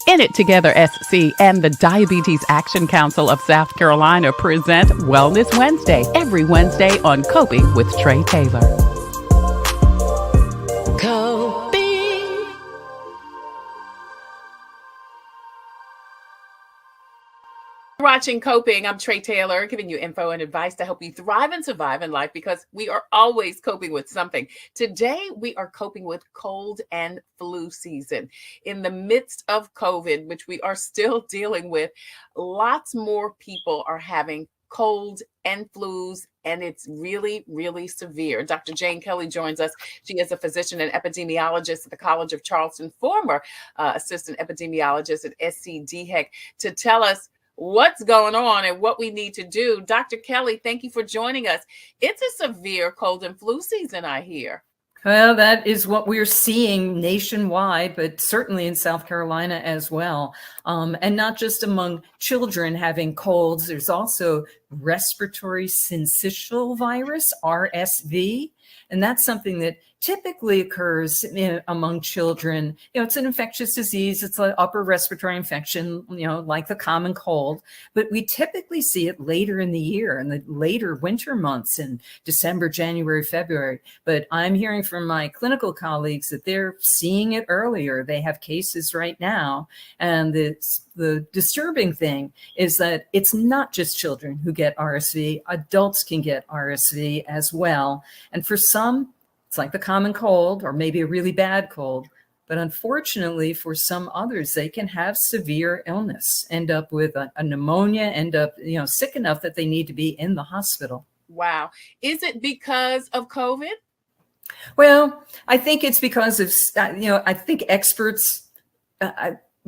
In It Together SC and the Diabetes Action Council of South Carolina present Wellness Wednesday every Wednesday on Coping with Tre Tailor. Coping. Watching Coping, I'm Tre Tailor, giving you info and advice to help you thrive and survive in life because we are always coping with something. Today, we are coping with cold and flu season. In the midst of COVID, which we are still dealing with, lots more people are having cold and flus, and it's really, really severe. Dr. Jane Kelly joins us. She is a physician and epidemiologist at the College of Charleston, former assistant epidemiologist at SCDHEC, to tell us what's going on and what we need to do. Dr. Kelly, thank you for joining us. It's a severe cold and flu season, I hear. Well, that is what we're seeing nationwide, but certainly in South Carolina as well. And not just among children having colds, there's also respiratory syncytial virus, RSV. And that's something that typically occurs among children. It's an infectious disease. It's an upper respiratory infection, like the common cold. But we typically see it later in the year, in the later winter months in December, January, February. But I'm hearing from my clinical colleagues that they're seeing it earlier. They have cases right now. And the disturbing thing is that it's not just children who get RSV. Adults can get RSV as well. And for some, it's like the common cold or maybe a really bad cold. But unfortunately, for some others, they can have severe illness, end up with a pneumonia, end up sick enough that they need to be in the hospital. Wow. Is it because of COVID? Well, I think it's because of, I think experts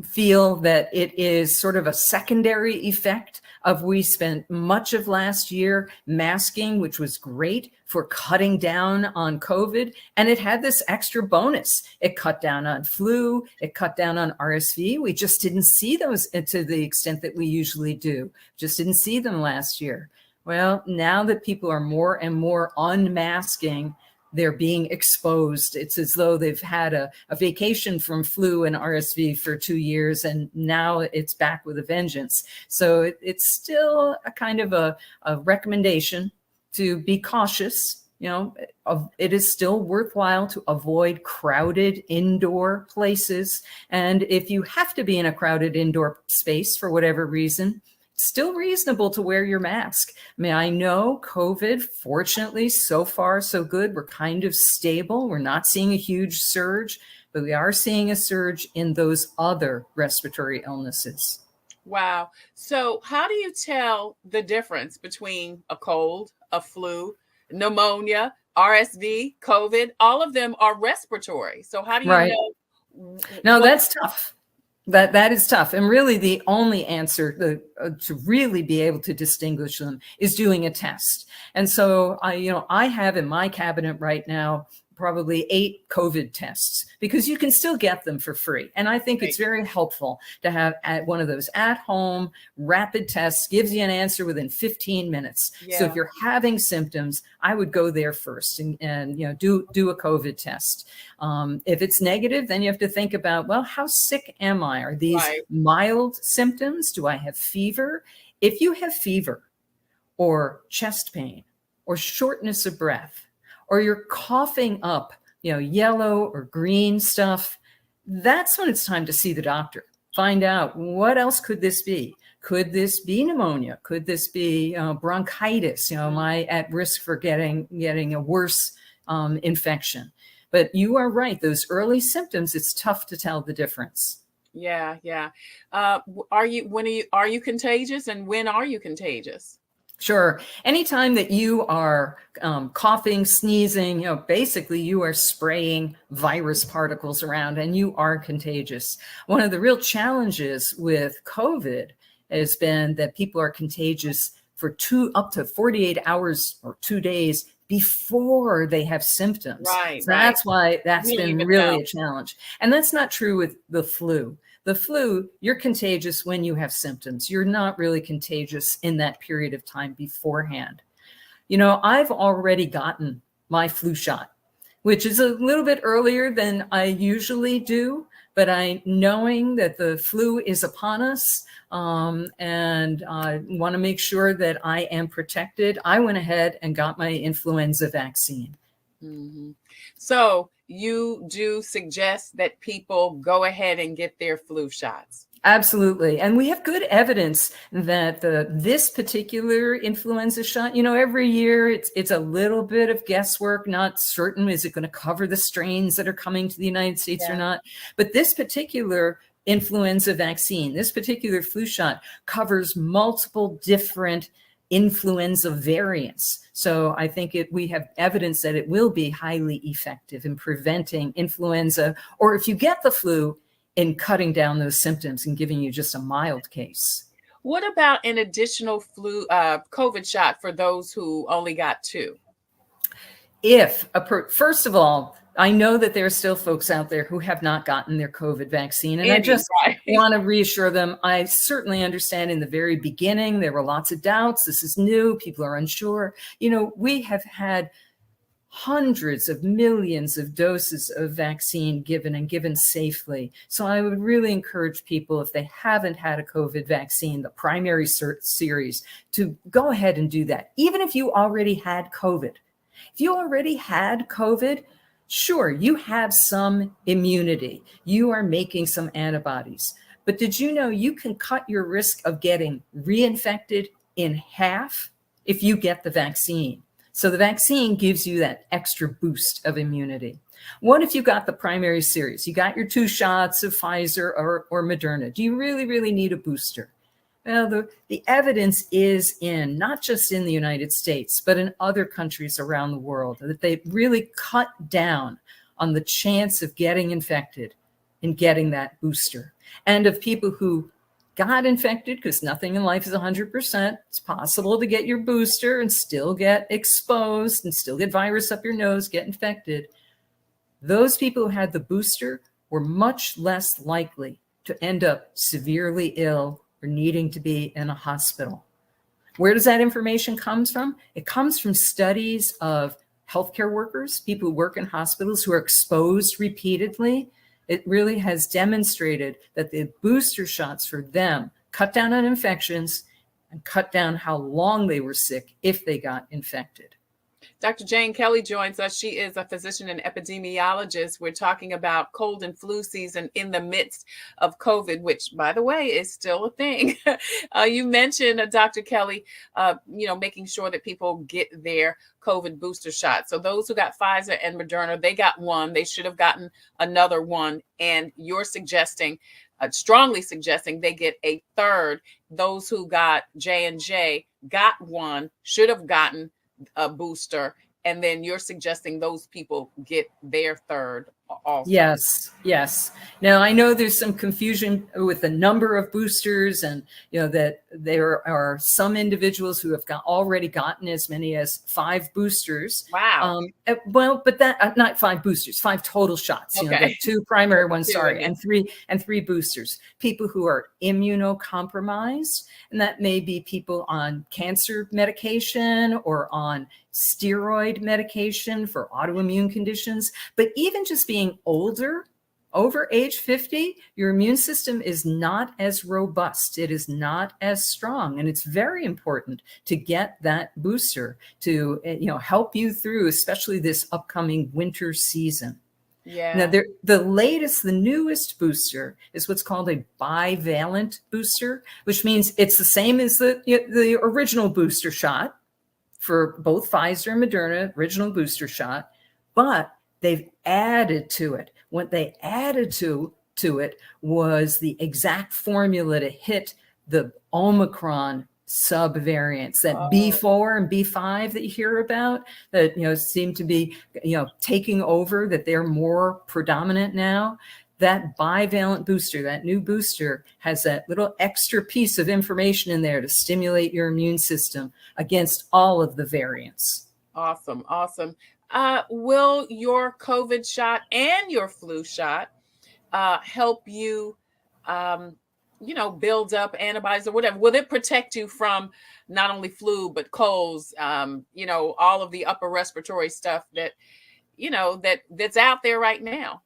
feel that it is sort of a secondary effect of we spent much of last year masking, which was great for cutting down on COVID. And it had this extra bonus. It cut down on flu. It cut down on RSV. We just didn't see those to the extent that we usually do. Just didn't see them last year. Well, now that people are more and more unmasking, they're being exposed. It's as though they've had a vacation from flu and RSV for 2 years, and now it's back with a vengeance. So it's still a kind of a recommendation to be cautious. It is still worthwhile to avoid crowded indoor places. And if you have to be in a crowded indoor space for whatever reason, still reasonable to wear your mask. I know COVID, fortunately, so far, so good. We're kind of stable. We're not seeing a huge surge, but we are seeing a surge in those other respiratory illnesses. Wow. So how do you tell the difference between a cold, a flu, pneumonia, RSV, COVID? All of them are respiratory. So how do you know? No, that's tough. That is tough. And really the only answer to really be able to distinguish them is doing a test. And so I have in my cabinet right now probably 8 COVID tests, because you can still get them for free. And I think it's very helpful to have one of those at home rapid tests, gives you an answer within 15 minutes. Yeah. So if you're having symptoms, I would go there first and do a COVID test. If it's negative, then you have to think about, well, how sick am I? Are these mild symptoms? Do I have fever? If you have fever or chest pain or shortness of breath, or you're coughing up, yellow or green stuff, that's when it's time to see the doctor. Find out, what else could this be? Could this be pneumonia? Could this be bronchitis? Am I at risk for getting a worse infection? But you are right. Those early symptoms, it's tough to tell the difference. Yeah. Are you contagious, and when are you contagious? Sure. Anytime that you are coughing, sneezing, basically you are spraying virus particles around, and you are contagious. One of the real challenges with COVID has been that people are contagious for up to 48 hours or 2 days before they have symptoms. Right. So that's why that's been really a challenge. And that's not true with the flu. The flu, you're contagious when you have symptoms. You're not really contagious in that period of time beforehand. I've already gotten my flu shot, which is a little bit earlier than I usually do. But knowing that the flu is upon us, and want to make sure that I am protected, I went ahead and got my influenza vaccine. Mhm. So you do suggest that people go ahead and get their flu shots? Absolutely. And we have good evidence that this particular influenza shot, every year it's a little bit of guesswork, not certain, is it going to cover the strains that are coming to the United States or not? But this particular influenza vaccine, this particular flu shot covers multiple different influenza variants. So I think we have evidence that it will be highly effective in preventing influenza, or if you get the flu, in cutting down those symptoms and giving you just a mild case. What about an additional COVID shot for those who only got 2? First of all, I know that there are still folks out there who have not gotten their COVID vaccine, and I just want to reassure them. I certainly understand in the very beginning, there were lots of doubts. This is new. People are unsure. We have had hundreds of millions of doses of vaccine given and given safely. So I would really encourage people, if they haven't had a COVID vaccine, the primary series, to go ahead and do that. Even if you already had COVID. If you already had COVID, sure, you have some immunity. You are making some antibodies. But did you know you can cut your risk of getting reinfected in half if you get the vaccine? So the vaccine gives you that extra boost of immunity. What if you got the primary series? You got your 2 shots of Pfizer or Moderna. Do you really, really need a booster? Well, the evidence is not just in the United States, but in other countries around the world, that they really cut down on the chance of getting infected and getting that booster. And of people who got infected, because nothing in life is 100%. It's possible to get your booster and still get exposed and still get virus up your nose, get infected. Those people who had the booster were much less likely to end up severely ill or needing to be in a hospital. Where does that information come from? It comes from studies of healthcare workers, people who work in hospitals who are exposed repeatedly. It really has demonstrated that the booster shots for them cut down on infections and cut down how long they were sick if they got infected. Dr. Jane Kelly joins us. She is a physician and epidemiologist. We're talking about cold and flu season in the midst of COVID, which, by the way, is still a thing. You mentioned, Dr. Kelly, making sure that people get their COVID booster shot. So those who got Pfizer and Moderna, they got one. They should have gotten another one. And you're suggesting, strongly suggesting, they get a third. Those who got J&J got one, should have gotten a booster, and then you're suggesting those people get their third also. Yes. Now, I know there's some confusion with the number of boosters, and that there are some individuals who have already gotten as many as 5 boosters. Wow. But that not 5 boosters, 5 total shots. Okay. The 2 primary ones, and 3 boosters. People who are immunocompromised, and that may be people on cancer medication or on steroid medication for autoimmune conditions. But even just being older, over age 50, your immune system is not as robust. It is not as strong. And it's very important to get that booster to help you through, especially this upcoming winter season. Yeah. Now, the newest booster is what's called a bivalent booster, which means it's the same as the original booster shot for both Pfizer and Moderna, original booster shot, but they've added to it. What they added to it was the exact formula to hit the Omicron subvariants, that B4 and B5 that you hear about, that seem to be taking over, that they're more predominant now. That bivalent booster, that new booster, has that little extra piece of information in there to stimulate your immune system against all of the variants. Awesome. Will your COVID shot and your flu shot help you, build up antibodies or whatever? Will it protect you from not only flu, but colds, all of the upper respiratory stuff that, that's out there right now?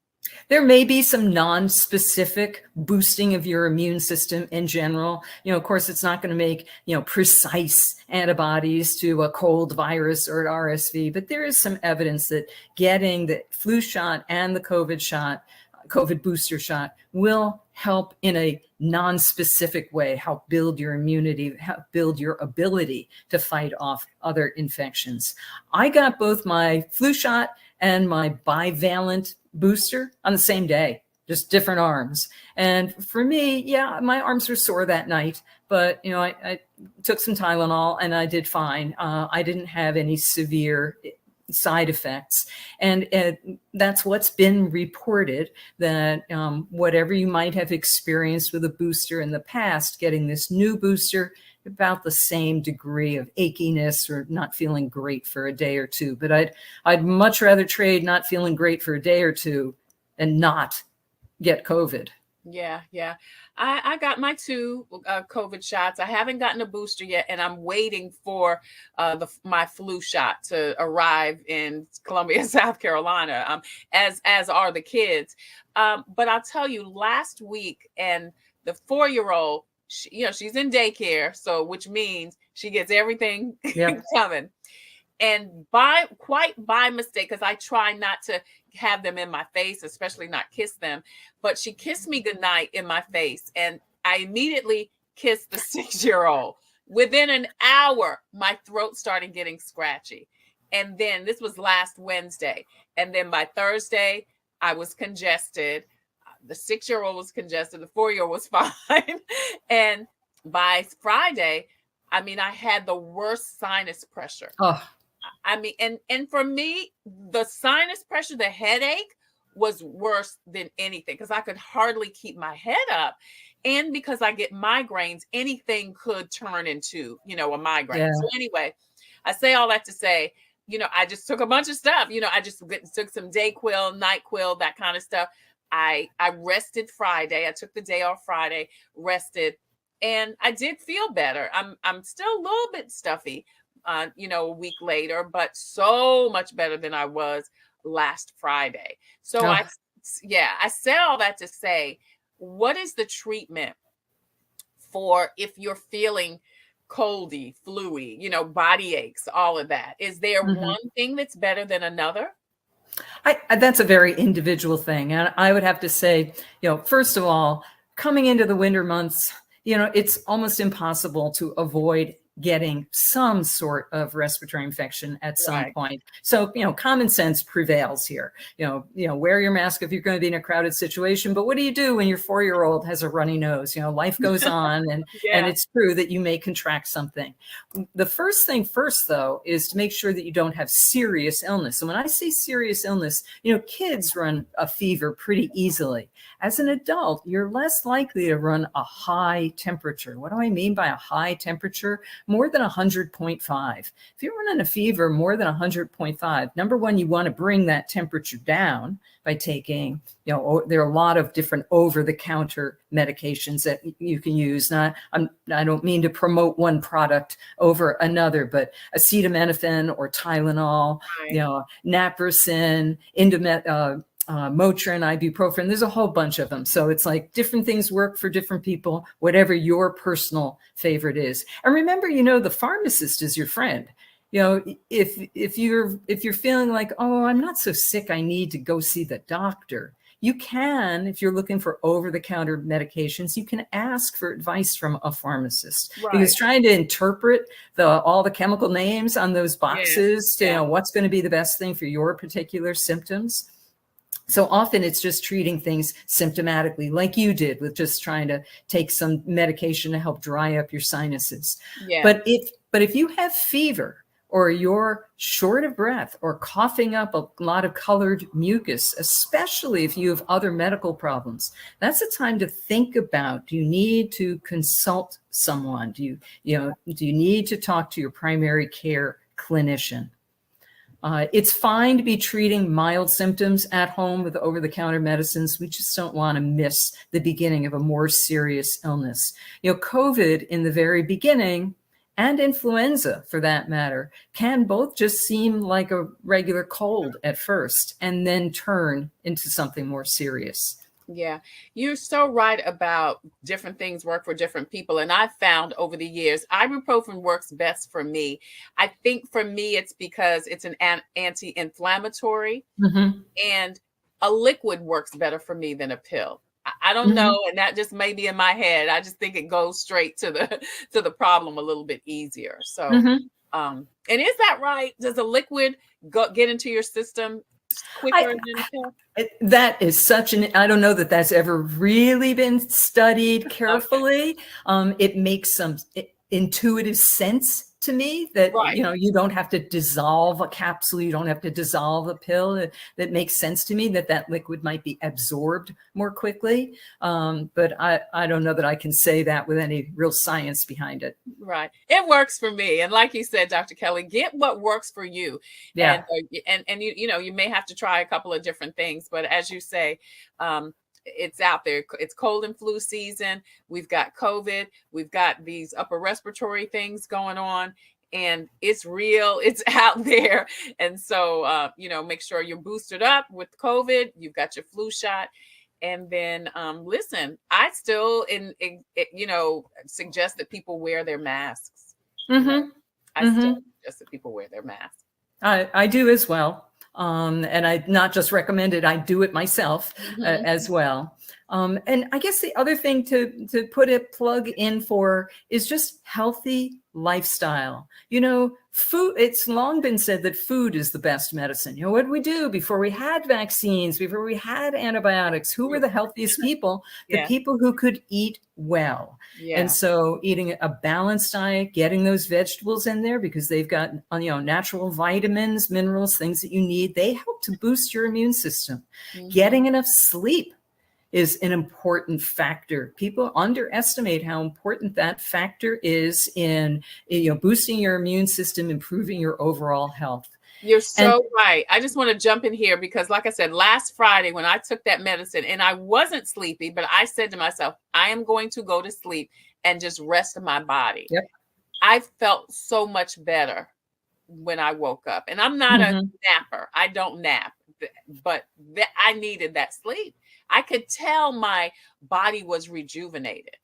There may be some non-specific boosting of your immune system in general. Of course, it's not going to make, precise antibodies to a cold virus or an RSV, but there is some evidence that getting the flu shot and the COVID booster shot will help in a non-specific way, help build your immunity, help build your ability to fight off other infections. I got both my flu shot and my bivalent booster on the same day, just different arms. And for me, yeah, my arms were sore that night, but I took some Tylenol and I did fine. I didn't have any severe side effects. And that's what's been reported, that whatever you might have experienced with a booster in the past, getting this new booster, about the same degree of achiness or not feeling great for a day or two. But I'd much rather trade not feeling great for a day or two and not get COVID. Yeah, yeah. I got my 2 COVID shots. I haven't gotten a booster yet, and I'm waiting for my flu shot to arrive in Columbia, South Carolina, as are the kids. But I'll tell you, last week, and the 4-year-old, she's in daycare, so which means she gets everything coming. And quite by mistake, because I try not to have them in my face, especially not kiss them, but she kissed me goodnight in my face, and I immediately kissed the 6-year-old. Within an hour, my throat started getting scratchy. And then this was last Wednesday. And then by Thursday, I was congested. The 6-year-old was congested. The 4-year-old was fine. And by Friday, I had the worst sinus pressure. Oh. And for me, the sinus pressure, the headache was worse than anything, because I could hardly keep my head up. And because I get migraines, anything could turn into, a migraine. Yeah. So anyway, I say all that to say, I just took a bunch of stuff. I just took some Dayquil, NyQuil, that kind of stuff. I rested Friday. I took the day off Friday, rested, and I did feel better. I'm still a little bit stuffy, a week later, but so much better than I was last Friday. So I said all that to say, what is the treatment for if you're feeling coldy, fluey, body aches, all of that? Is there one thing that's better than another? That's a very individual thing. And I would have to say, first of all, coming into the winter months, it's almost impossible to avoid getting some sort of respiratory infection at some point. So, common sense prevails here. Wear your mask if you're going to be in a crowded situation. But what do you do when your 4-year-old has a runny nose? Life goes on, and it's true that you may contract something. The first thing first, though, is to make sure that you don't have serious illness. And when I say serious illness, kids run a fever pretty easily. As an adult, you're less likely to run a high temperature. What do I mean by a high temperature? More than 100.5. If you're running a fever more than 100.5, number one, you want to bring that temperature down by taking, there are a lot of different over-the-counter medications that you can use. I don't mean to promote one product over another, but acetaminophen or Tylenol, naproxen, Motrin, ibuprofen, there's a whole bunch of them. So it's like different things work for different people, whatever your personal favorite is. And remember, the pharmacist is your friend. If you're feeling like, oh, I'm not so sick, I need to go see the doctor. You can, if you're looking for over-the-counter medications, you can ask for advice from a pharmacist. Because trying to interpret all the chemical names on those boxes, what's going to be the best thing for your particular symptoms. So often it's just treating things symptomatically, like you did with just trying to take some medication to help dry up your sinuses. Yeah. But if you have fever, or you're short of breath, or coughing up a lot of colored mucus, especially if you have other medical problems, that's a time to think about, do you need to consult someone? Do you need to talk to your primary care clinician? It's fine to be treating mild symptoms at home with over-the-counter medicines. We just don't want to miss the beginning of a more serious illness. COVID in the very beginning, and influenza, for that matter, can both just seem like a regular cold at first and then turn into something more serious. Yeah, you're so right about different things work for different people. And I've found over the years, ibuprofen works best for me. I think for me, it's because it's an anti-inflammatory, Mm-hmm. and a liquid works better for me than a pill. I don't Mm-hmm. know, and that just may be in my head. I just think it goes straight to the to the problem a little bit easier. So, Mm-hmm. and is that right? Does a liquid get into your system quicker than a pill? That is such I don't know that that's ever really been studied Okay, carefully. It makes some intuitive sense to me that, right. you don't have to dissolve a capsule. You don't have to dissolve a pill. That makes sense to me that liquid might be absorbed more quickly. But I don't know that I can say that with any real science behind it. Right. It works for me. And like you said, Dr. Kelly, get what works for you. And Yeah. and you may have to try a couple of different things, but as you say, it's out there. It's cold and flu season. We've got COVID. We've got these upper respiratory things going on, and it's real. It's out there. And so, make sure you're boosted up with COVID. You've got your flu shot. And then, listen, I still suggest that people wear their masks. Mm-hmm. I still Mm-hmm. suggest that people wear their masks. I do as well. And I not just recommend it, I do it myself as well. And I guess the other thing to put a plug in for is just healthy lifestyle. Food, it's long been said that food is the best medicine. What did we do before we had vaccines, before we had antibiotics? Who were the healthiest people? The Yeah. people who could eat well. Yeah. And so eating a balanced diet, getting those vegetables in there because they've got, natural vitamins, minerals, things that you need. They help to boost your immune system. Mhm. Getting enough sleep is an important factor. People underestimate how important that factor is in, boosting your immune system, improving your overall health. You're so right. I just want to jump in here because, like I said, last Friday when I took that medicine and I wasn't sleepy, but I said to myself, I am going to go to sleep and just rest my body. Yep. I felt so much better when I woke up. And I'm not a napper. I don't nap, but I needed that sleep. I could tell my body was rejuvenated.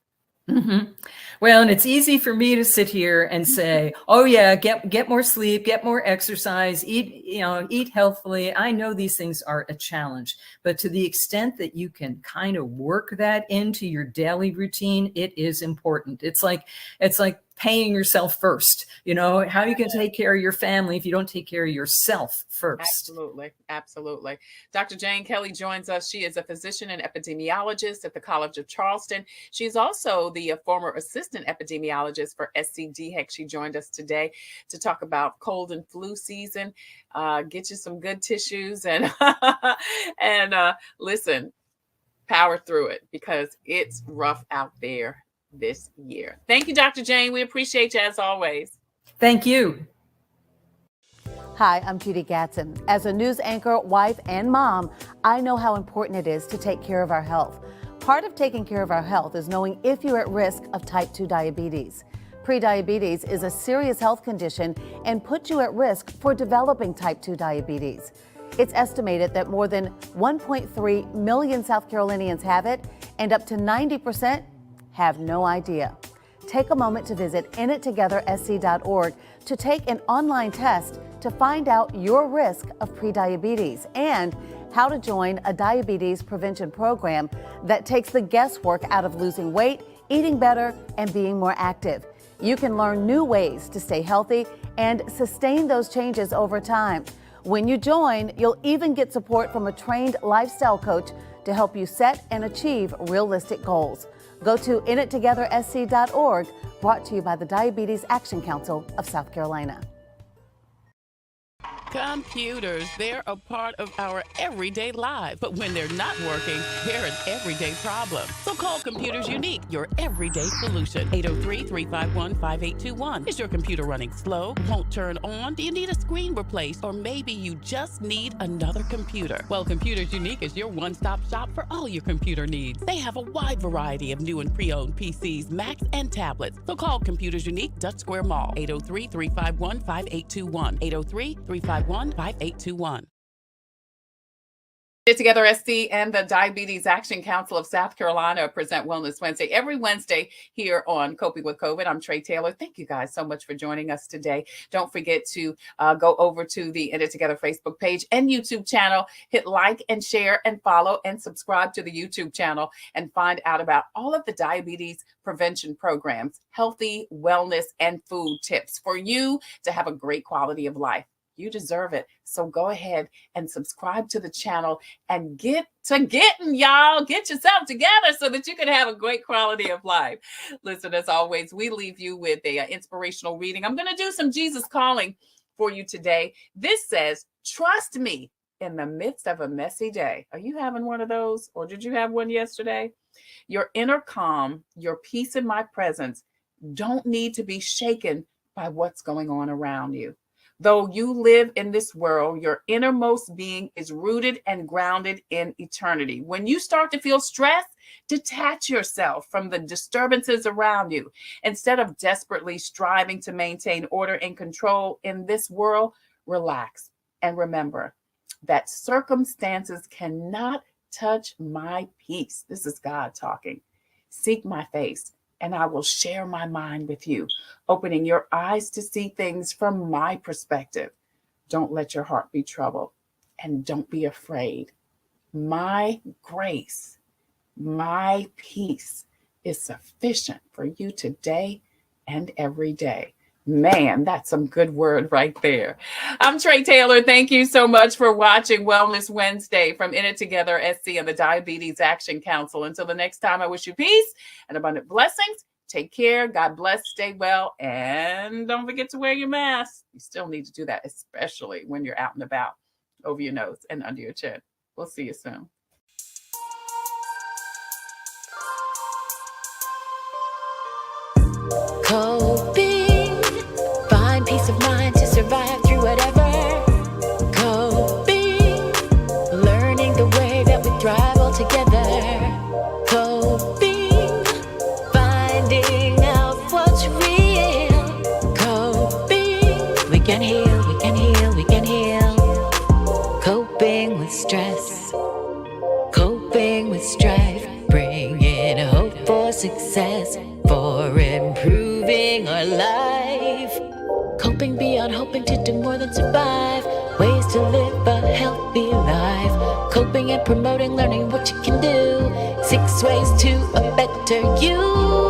Mm-hmm. Well, and it's easy for me to sit here and say, "Oh yeah, get more sleep, get more exercise, eat healthfully." I know these things are a challenge, but to the extent that you can kind of work that into your daily routine, it is important. It's like paying yourself first. How you can take care of your family if you don't take care of yourself first. Absolutely. Absolutely. Dr. Jane Kelly joins us. She is a physician and epidemiologist at the College of Charleston. She's also the former assistant epidemiologist for SCDHEC. She joined us today to talk about cold and flu season. Get you some good tissues and listen, power through it because it's rough out there this year. Thank you, Dr. Jane. We appreciate you as always. Thank you. Hi, I'm Judy Gatson. As a news anchor, wife, and mom, I know how important it is to take care of our health. Part of taking care of our health is knowing if you're at risk of type 2 diabetes. Prediabetes is a serious health condition and puts you at risk for developing type 2 diabetes. It's estimated that more than 1.3 million South Carolinians have it, and up to 90% have no idea. Take a moment to visit inittogethersc.org to take an online test to find out your risk of prediabetes and how to join a diabetes prevention program that takes the guesswork out of losing weight, eating better, and being more active. You can learn new ways to stay healthy and sustain those changes over time. When you join, you'll even get support from a trained lifestyle coach to help you set and achieve realistic goals. Go to inittogethersc.org, brought to you by the Diabetes Action Council of South Carolina. Computers, they're a part of our everyday life. But when they're not working, they're an everyday problem. So call Computers Unique, your everyday solution. 803-351-5821. Is your computer running slow? Won't turn on? Do you need a screen replaced? Or maybe you just need another computer? Well, Computers Unique is your one-stop shop for all your computer needs. They have a wide variety of new and pre-owned PCs, Macs, and tablets. So call Computers Unique, Dutch Square Mall. 803-351-5821. 803-351-5821. Get Together SC and the Diabetes Action Council of South Carolina present Wellness Wednesday every Wednesday here on Coping with COVID. I'm Tre Tailor. Thank you guys so much for joining us today. Don't forget to go over to the Get Together Facebook page and YouTube channel. Hit like and share and follow and subscribe to the YouTube channel and find out about all of the diabetes prevention programs, healthy wellness and food tips for you to have a great quality of life. You deserve it. So go ahead and subscribe to the channel and get to getting, y'all. Get yourself together so that you can have a great quality of life. Listen, as always, we leave you with a inspirational reading. I'm going to do some Jesus calling for you today. This says, trust me in the midst of a messy day. Are you having one of those? Or did you have one yesterday? Your inner calm, your peace in my presence don't need to be shaken by what's going on around you. Though you live in this world, your innermost being is rooted and grounded in eternity. When you start to feel stress, detach yourself from the disturbances around you. Instead of desperately striving to maintain order and control in this world, relax and remember that circumstances cannot touch my peace. This is God talking. Seek my face, and I will share my mind with you, opening your eyes to see things from my perspective. Don't let your heart be troubled, and don't be afraid. My grace, my peace is sufficient for you today and every day. Man, that's some good word right there. I'm Tre Tailor. Thank you so much for watching Wellness Wednesday from In It Together SC and the Diabetes Action Council. Until the next time, I wish you peace and abundant blessings. Take care. God bless. Stay well. And don't forget to wear your mask. You still need to do that, especially when you're out and about, over your nose and under your chin. We'll see you soon. Coping, find peace of mind to survive through whatever. Coping, learning the way that we thrive all together. Coping, finding out what's real. Coping, we can heal, we can heal, we can heal. Coping with stress, coping with strife, bringing hope for success, for improving our life. Coping beyond hoping to do more than survive. Ways to live a healthy life. Coping and promoting, learning what you can do. 6 ways to a better you.